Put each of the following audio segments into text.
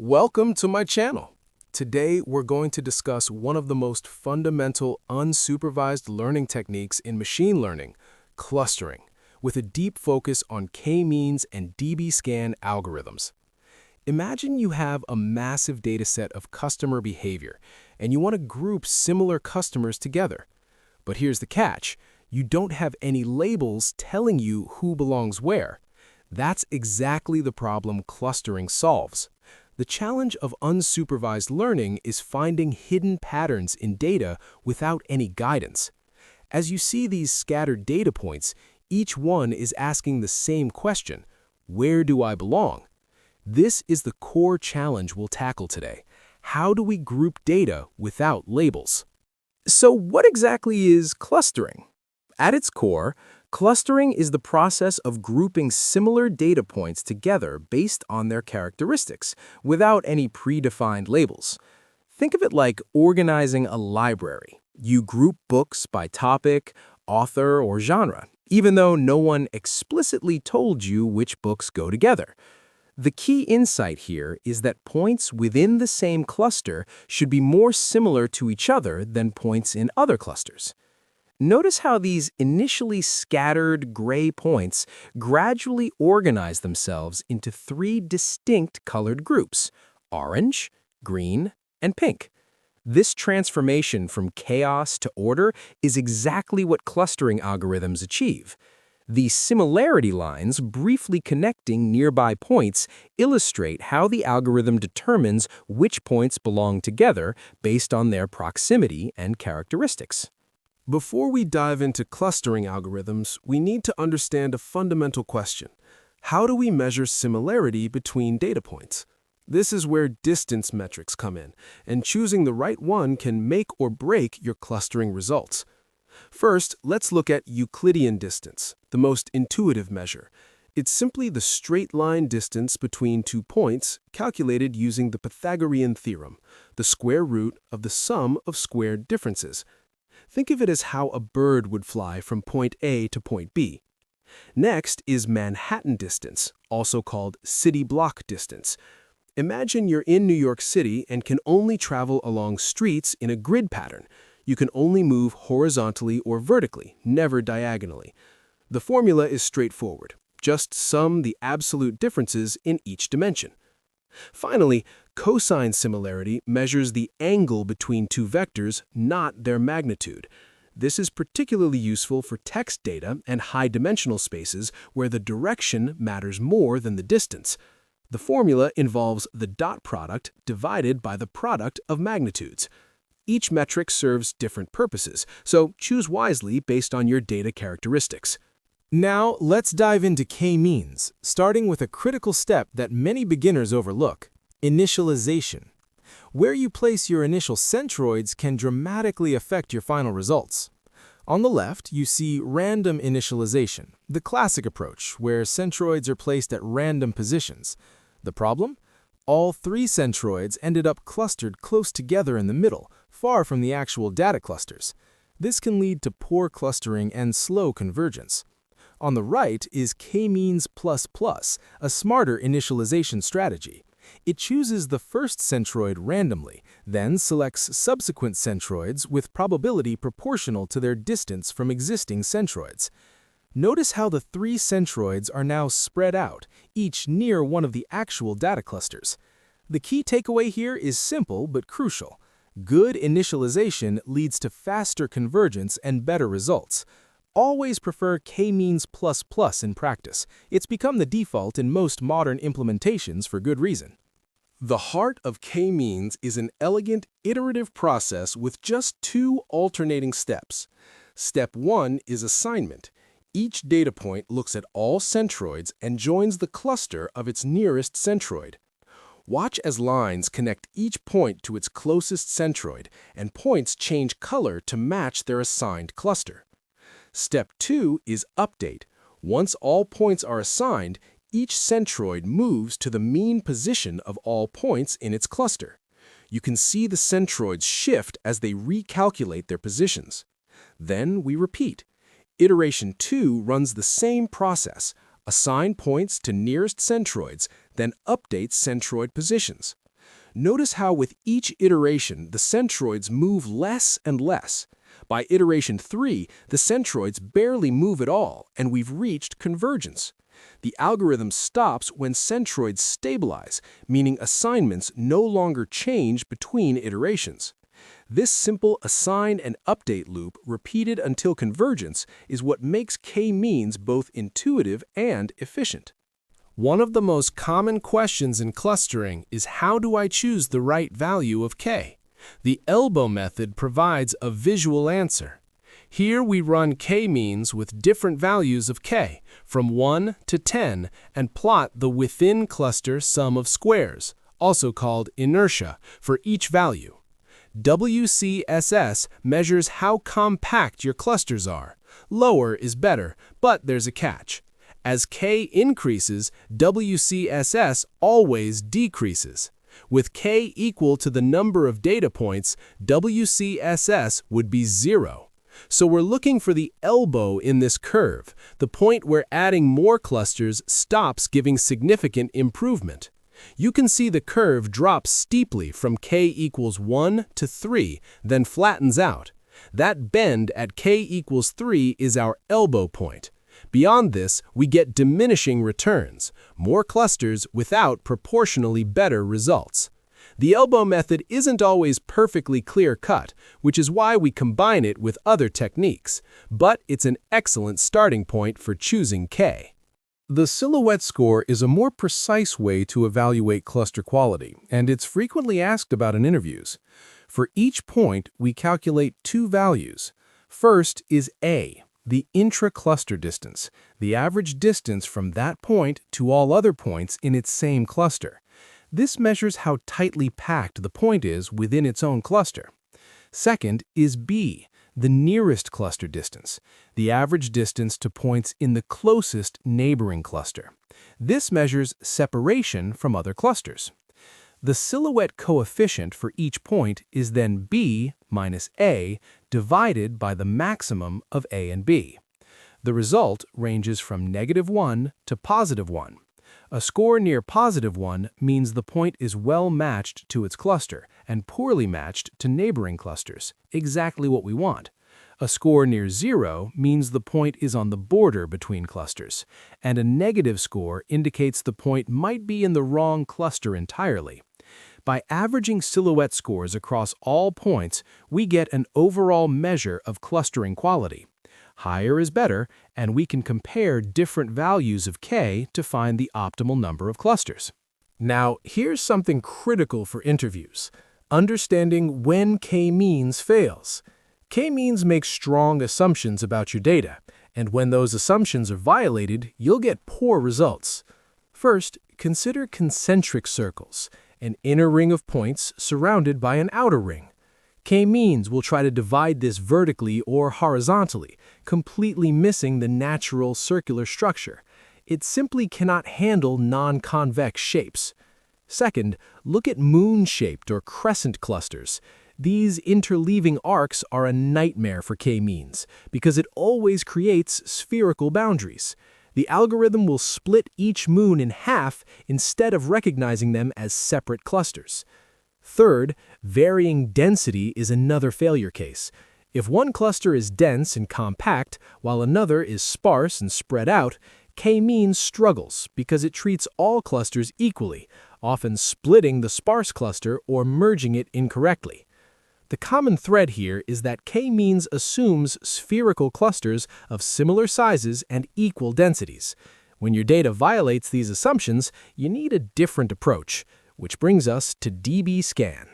Welcome to my channel. Today, we're going to discuss one of the most fundamental unsupervised learning techniques in machine learning, clustering, with a deep focus on K-Means and DBSCAN algorithms. Imagine you have a massive dataset of customer behavior, and you want to group similar customers together. But here's the catch. You don't have any labels telling you who belongs where. That's exactly the problem clustering solves. The challenge of unsupervised learning is finding hidden patterns in data without any guidance. As you see these scattered data points, each one is asking the same question: where do I belong? This is the core challenge we'll tackle today. How do we group data without labels? So what exactly is clustering? At its core, clustering is the process of grouping similar data points together based on their characteristics, without any predefined labels. Think of it like organizing a library. You group books by topic, author, or genre, even though no one explicitly told you which books go together. The key insight here is that points within the same cluster should be more similar to each other than points in other clusters. Notice how these initially scattered gray points gradually organize themselves into three distinct colored groups: orange, green, and pink. This transformation from chaos to order is exactly what clustering algorithms achieve. The similarity lines briefly connecting nearby points illustrate how the algorithm determines which points belong together based on their proximity and characteristics. Before we dive into clustering algorithms, we need to understand a fundamental question. How do we measure similarity between data points? This is where distance metrics come in, and choosing the right one can make or break your clustering results. First, let's look at Euclidean distance, the most intuitive measure. It's simply the straight-line distance between two points calculated using the Pythagorean theorem, the square root of the sum of squared differences. Think of it as how a bird would fly from point A to point B. Next is Manhattan distance, also called city block distance. Imagine you're in New York City and can only travel along streets in a grid pattern. You can only move horizontally or vertically, never diagonally. The formula is straightforward. Just sum the absolute differences in each dimension. Finally, cosine similarity measures the angle between two vectors, not their magnitude. This is particularly useful for text data and high-dimensional spaces where the direction matters more than the distance. The formula involves the dot product divided by the product of magnitudes. Each metric serves different purposes, so choose wisely based on your data characteristics. Now, let's dive into K-means, starting with a critical step that many beginners overlook: initialization. Where you place your initial centroids can dramatically affect your final results. On the left, you see random initialization, the classic approach, where centroids are placed at random positions. The problem? All three centroids ended up clustered close together in the middle, far from the actual data clusters. This can lead to poor clustering and slow convergence. On the right is K-Means++, a smarter initialization strategy. It chooses the first centroid randomly, then selects subsequent centroids with probability proportional to their distance from existing centroids. Notice how the three centroids are now spread out, each near one of the actual data clusters. The key takeaway here is simple but crucial. Good initialization leads to faster convergence and better results. Always prefer K-Means++ in practice. It's become the default in most modern implementations for good reason. The heart of K-Means is an elegant, iterative process with just two alternating steps. Step 1 is assignment. Each data point looks at all centroids and joins the cluster of its nearest centroid. Watch as lines connect each point to its closest centroid, and points change color to match their assigned cluster. Step 2 is update. Once all points are assigned, each centroid moves to the mean position of all points in its cluster. You can see the centroids shift as they recalculate their positions. Then we repeat. Iteration 2 runs the same process. Assign points to nearest centroids, then update centroid positions. Notice how with each iteration, the centroids move less and less. By iteration 3, the centroids barely move at all, and we've reached convergence. The algorithm stops when centroids stabilize, meaning assignments no longer change between iterations. This simple assign and update loop, repeated until convergence, is what makes K-means both intuitive and efficient. One of the most common questions in clustering is how do I choose the right value of K? The elbow method provides a visual answer. Here we run K-means with different values of K, from 1 to 10, and plot the within cluster sum of squares, also called inertia, for each value. WCSS measures how compact your clusters are. Lower is better, but there's a catch. As K increases, WCSS always decreases. With K equal to the number of data points, WCSS would be 0. So we're looking for the elbow in this curve, the point where adding more clusters stops giving significant improvement. You can see the curve drops steeply from K equals 1 to 3, then flattens out. That bend at K equals 3 is our elbow point. Beyond this, we get diminishing returns, more clusters without proportionally better results. The elbow method isn't always perfectly clear-cut, which is why we combine it with other techniques, but it's an excellent starting point for choosing K. The silhouette score is a more precise way to evaluate cluster quality, and it's frequently asked about in interviews. For each point, we calculate two values. First is A, the intra-cluster distance, the average distance from that point to all other points in its same cluster. This measures how tightly packed the point is within its own cluster. Second is B, the nearest cluster distance, the average distance to points in the closest neighboring cluster. This measures separation from other clusters. The silhouette coefficient for each point is then B minus A divided by the maximum of A and B. The result ranges from -1 to +1. A score near +1 means the point is well matched to its cluster and poorly matched to neighboring clusters, exactly what we want. A score near 0 means the point is on the border between clusters, and a negative score indicates the point might be in the wrong cluster entirely. By averaging silhouette scores across all points, we get an overall measure of clustering quality. Higher is better, and we can compare different values of K to find the optimal number of clusters. Now, here's something critical for interviews: understanding when K-means fails. K-means makes strong assumptions about your data, and when those assumptions are violated, you'll get poor results. First, consider concentric circles, an inner ring of points surrounded by an outer ring. K-means will try to divide this vertically or horizontally, completely missing the natural circular structure. It simply cannot handle non-convex shapes. Second, look at moon-shaped or crescent clusters. These interleaving arcs are a nightmare for K-means because it always creates spherical boundaries. The algorithm will split each moon in half instead of recognizing them as separate clusters. Third, varying density is another failure case. If one cluster is dense and compact, while another is sparse and spread out, K-means struggles because it treats all clusters equally, often splitting the sparse cluster or merging it incorrectly. The common thread here is that K-means assumes spherical clusters of similar sizes and equal densities. When your data violates these assumptions, you need a different approach. Which brings us to DBSCAN.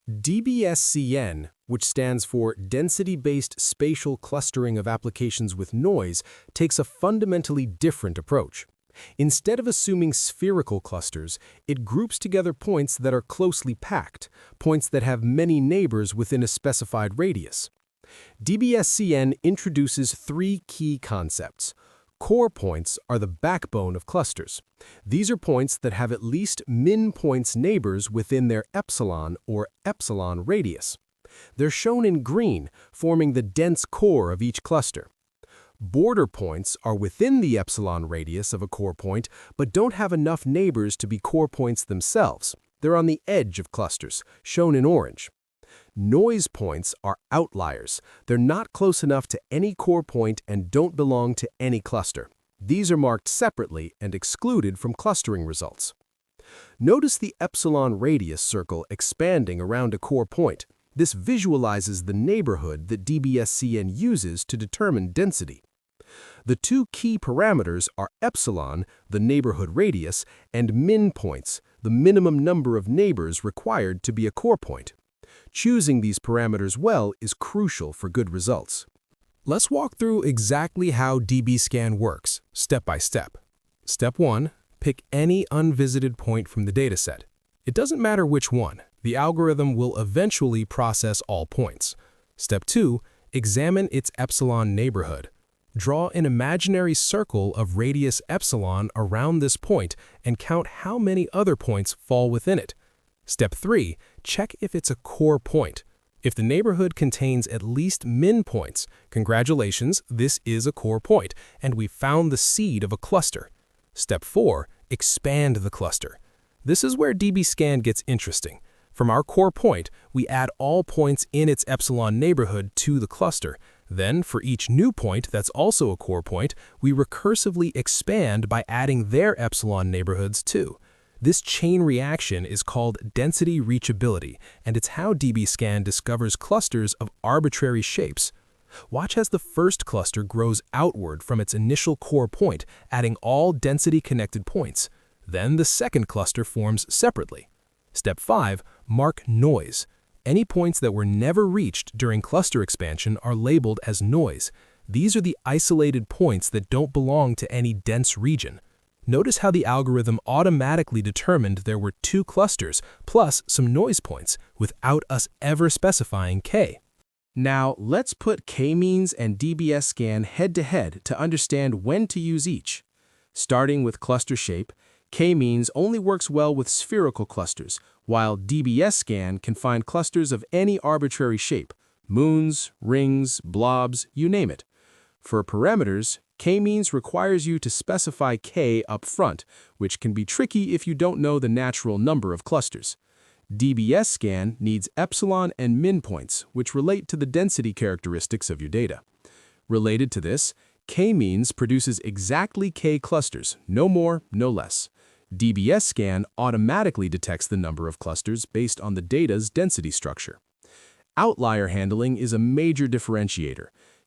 DBSCAN, which stands for Density-Based Spatial Clustering of Applications with Noise, takes a fundamentally different approach. Instead of assuming spherical clusters, it groups together points that are closely packed, points that have many neighbors within a specified radius. DBSCAN introduces three key concepts. Core points are the backbone of clusters. These are points that have at least min points neighbors within their epsilon or epsilon radius. They're shown in green, forming the dense core of each cluster. Border points are within the epsilon radius of a core point, but don't have enough neighbors to be core points themselves. They're on the edge of clusters, shown in orange. Noise points are outliers. They're not close enough to any core point and don't belong to any cluster. These are marked separately and excluded from clustering results. Notice the epsilon radius circle expanding around a core point. This visualizes the neighborhood that DBSCAN uses to determine density. The two key parameters are epsilon, the neighborhood radius, and min points, the minimum number of neighbors required to be a core point. Choosing these parameters well is crucial for good results. Let's walk through exactly how DBSCAN works, step by step. Step 1. Pick any unvisited point from the dataset. It doesn't matter which one. The algorithm will eventually process all points. Step 2. Examine its epsilon neighborhood. Draw an imaginary circle of radius epsilon around this point and count how many other points fall within it. Step 3. Check if it's a core point. If the neighborhood contains at least min points, congratulations, this is a core point, and we've found the seed of a cluster. Step 4. Expand the cluster. This is where DBSCAN gets interesting. From our core point, we add all points in its epsilon neighborhood to the cluster. Then, for each new point that's also a core point, we recursively expand by adding their epsilon neighborhoods too. This chain reaction is called density reachability, and it's how DBSCAN discovers clusters of arbitrary shapes. Watch as the first cluster grows outward from its initial core point, adding all density-connected points. Then the second cluster forms separately. Step 5. Mark noise. Any points that were never reached during cluster expansion are labeled as noise. These are the isolated points that don't belong to any dense region. Notice how the algorithm automatically determined there were 2 clusters plus some noise points without us ever specifying K. Now, let's put K-Means and DBSCAN head-to-head to understand when to use each. Starting with cluster shape, K-Means only works well with spherical clusters, while DBSCAN can find clusters of any arbitrary shape, moons, rings, blobs, you name it. For parameters, K-Means requires you to specify K up front, which can be tricky if you don't know the natural number of clusters. DBSCAN needs epsilon and min points, which relate to the density characteristics of your data. Related to this, K-Means produces exactly K clusters, no more, no less. DBSCAN automatically detects the number of clusters based on the data's density structure. Outlier handling is a major differentiator.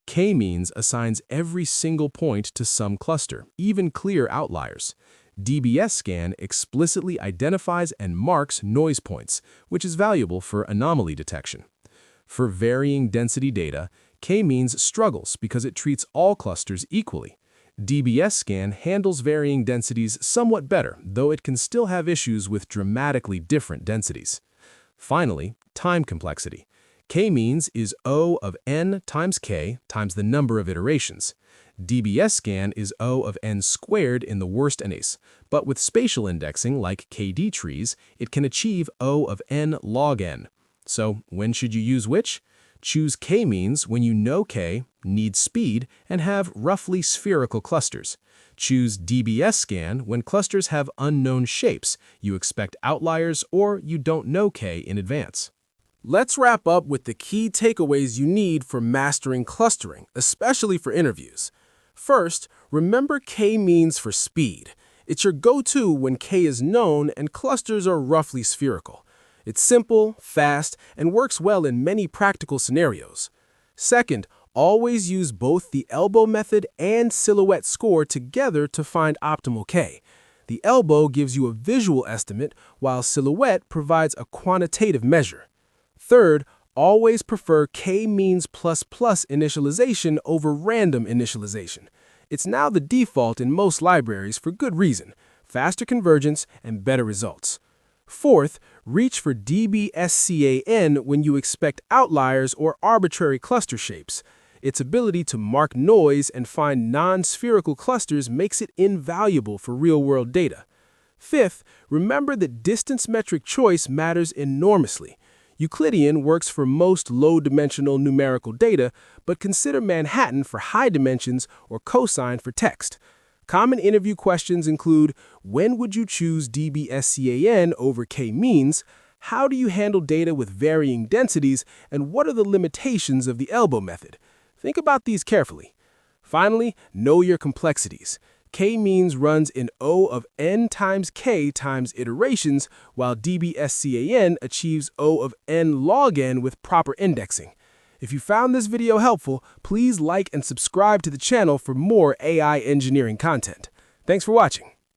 K-Means assigns every single point to some cluster, even clear outliers. DBSCAN explicitly identifies and marks noise points, which is valuable for anomaly detection. For varying density data, K-Means struggles because it treats all clusters equally. DBSCAN handles varying densities somewhat better, though it can still have issues with dramatically different densities. Finally, time complexity. K-Means is O of n times K times the number of iterations. DBSCAN is O of n squared in the worst case, but with spatial indexing like KD trees, it can achieve O of n log n. So when should you use which? Choose K-Means when you know K, need speed, and have roughly spherical clusters. Choose DBSCAN when clusters have unknown shapes, you expect outliers, or you don't know K in advance. Let's wrap up with the key takeaways you need for mastering clustering, especially for interviews. First, remember K-Means for speed. It's your go-to when K is known and clusters are roughly spherical. It's simple, fast, and works well in many practical scenarios. Second, always use both the elbow method and silhouette score together to find optimal K. The elbow gives you a visual estimate, while silhouette provides a quantitative measure. Third, always prefer K-Means plus initialization over random initialization. It's now the default in most libraries for good reason: faster convergence and better results. Fourth, reach for DBSCAN when you expect outliers or arbitrary cluster shapes. Its ability to mark noise and find non-spherical clusters makes it invaluable for real-world data. Fifth, remember that distance metric choice matters enormously. Euclidean works for most low-dimensional numerical data, but consider Manhattan for high dimensions or cosine for text. Common interview questions include, when would you choose DBSCAN over K-Means? How do you handle data with varying densities? And what are the limitations of the elbow method? Think about these carefully. Finally, know your complexities. K-Means runs in O of n times k times iterations, while DBSCAN achieves O of n log n with proper indexing. If you found this video helpful, please like and subscribe to the channel for more AI engineering content. Thanks for watching.